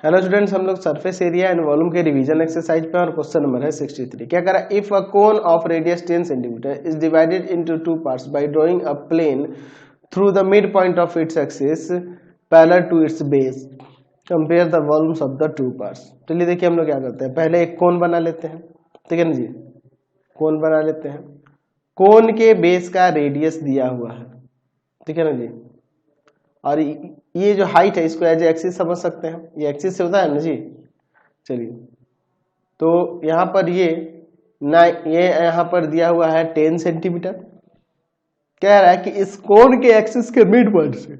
Hello students, हम लोग surface area and volume के रिवीजन एक्सरसाइज पे और क्वेश्चन नंबर है 63। क्या करा, if a cone of radius 10 centimetre is divided into two parts by drawing a plane through the midpoint of its axis parallel to its base, compare the volumes of the two parts. चलिए देखिए हम लोग क्या करते हैं, पहले एक कोन बना लेते हैं। ठीक है ना जी, कोन बना लेते हैं। कोन के बेस का रेडियस दिया हुआ है, ठीक है ना जी, और ये जो हाइट है इसको एज एक्सिस समझ सकते हैं, ये एक्सिस से होता है ना जी। चलिए तो यहाँ पर ये यहाँ पर दिया हुआ है 10 सेंटीमीटर। कह रहा है कि इस कोण के एक्सिस के मिड पॉइंट से,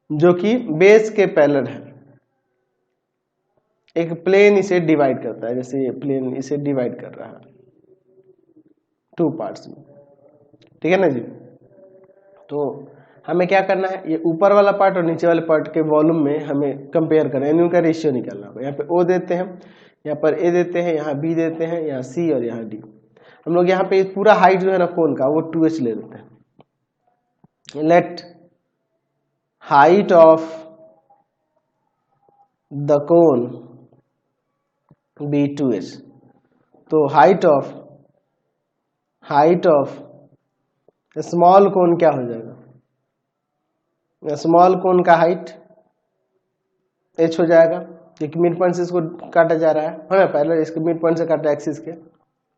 जो कि बेस के पैरेलल है, एक प्लेन इसे डिवाइड करता है। जैसे ये प्लेन इसे डिवाइड कर रहा है टू पार्ट्स में, ठीक है ना जी। तो हमें क्या करना है, ये ऊपर वाला पार्ट और नीचे वाले पार्ट के वॉल्यूम में हमें कंपेयर करना है, यानी उनका रेशियो निकालना होगा। यहाँ पे O देते हैं, यहाँ पर A देते हैं, यहाँ B देते हैं, यहाँ C और यहाँ D। हम लोग यहाँ पे पूरा हाइट जो है ना कोन का वो 2h ले लेते हैं। Let height of the cone be 2h। तो हाइट ऑफ स्मॉल कोन क्या हो जाएगा, स्मॉल कोन का हाइट h हो जाएगा, क्योंकि मिड पॉइंट से इसको काटा जा रहा है, हमें पहले इसके मिड पॉइंट से काटा एक्सिस के।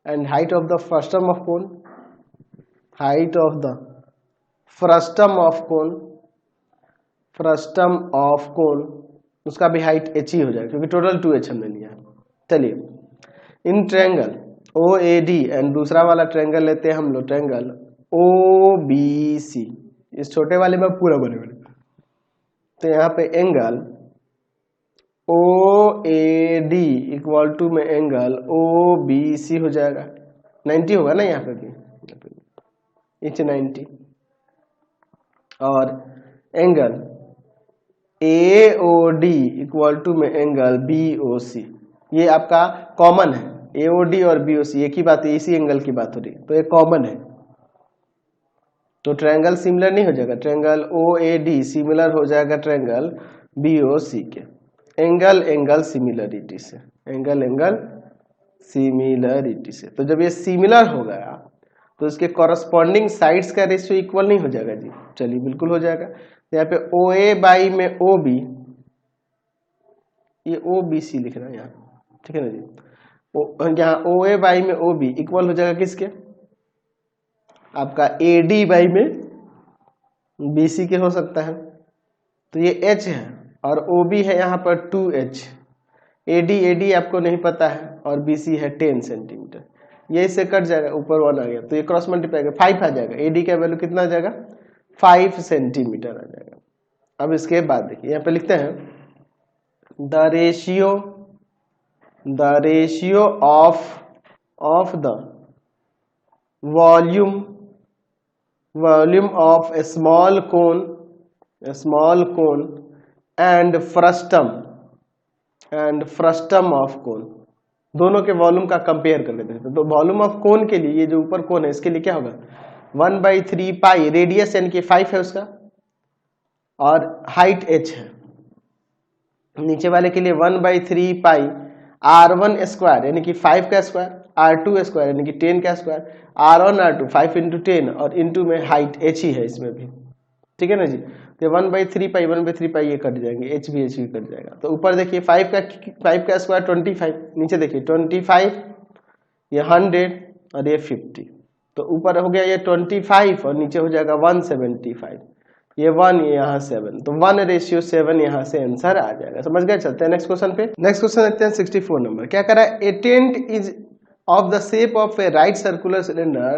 And height of the frustum of cone, height of the frustum of cone उसका भी हाइट h ही हो जाएगा, क्योंकि टोटल 2h हमने लिया है। चलिए इन ट्रायंगल OAD एंड दूसरा वाला ट्रायंगल लेते हैं हम लोग, ट्रायंगल OBC। इस छोटे वाले में पूरा बने। तो यहाँ पे एंगल OAD इक्वल टू में एंगल OBC हो जाएगा, 90 होगा ना यहाँ पे भी, इच 90। और एंगल AOD इक्वल टू में एंगल BOC, ये आपका कॉमन है। AOD और BOC एक ही बात है, इसी एंगल की बात हो रही है, तो ये कॉमन है। तो ट्रायंगल सिमिलर नहीं हो जाएगा, ट्रायंगल OAD सिमिलर हो जाएगा ट्रायंगल BOC के एंगल सिमिलरिटी से, एंगल सिमिलरिटी से। तो जब ये सिमिलर हो गया तो इसके कॉरस्पॉन्डिंग साइड्स का रेशियो इक्वल नहीं हो जाएगा जी। चलिए बिल्कुल हो जाएगा। तो यहाँ पे OA बाई में OB, ये OBC लिख रहा है यहाँ, ठीक है ना जी। यहाँ OA बाई में OB इक्वल हो जाएगा किसके, आपका AD बाई में BC के हो सकता है। तो ये H है और OB है यहाँ पर 2H। AD आपको नहीं पता है और BC है 10 सेंटीमीटर। ये इससे कट जाएगा, ऊपर 1 आ गया, तो ये क्रॉस मल्टीप्लाई 5 आ जाएगा। AD का वैल्यू कितना आ जाएगा, 5 सेंटीमीटर आ जाएगा। अब इसके बाद देखिए यहाँ पे लिखते हैं the ratio of the volume of A small cone and frustum of cone, दोनों के वॉल्यूम का कंपेयर कर लेते हैं। तो वॉल्यूम ऑफ कोन के लिए, ये जो ऊपर कोन है इसके लिए क्या होगा, 1/3 पाई, रेडियस यानी कि 5 है उसका, और हाइट h है। नीचे वाले के लिए 1/3 पाई R1 स्क्वायर यानी कि 5 का स्क्वायर, R2 स्क्वायर यानी कि 10 का स्क्वायर, R1 R2 5 इंटू 10 और इंटू में हाइट h ही है इसमें भी, ठीक है ना जी। तो 1/3 पाई ये कट जाएंगे, h भी कट जाएगा। तो ऊपर देखिए 5 का स्क्वायर 25, नीचे देखिए 25, ये 100 और ये 50। तो ऊपर हो गया ये 25 और नीचे हो जाएगा 175, ये 1, ये यहाँ 7, तो 1:7 यहाँ से आंसर आ जाएगा। समझ गए। चलते हैं नेक्स्ट क्वेश्चन पे। नेक्स्ट क्वेश्चन देखते हैं 64 नंबर। क्या करा है, a tent is of the shape of a right circular cylinder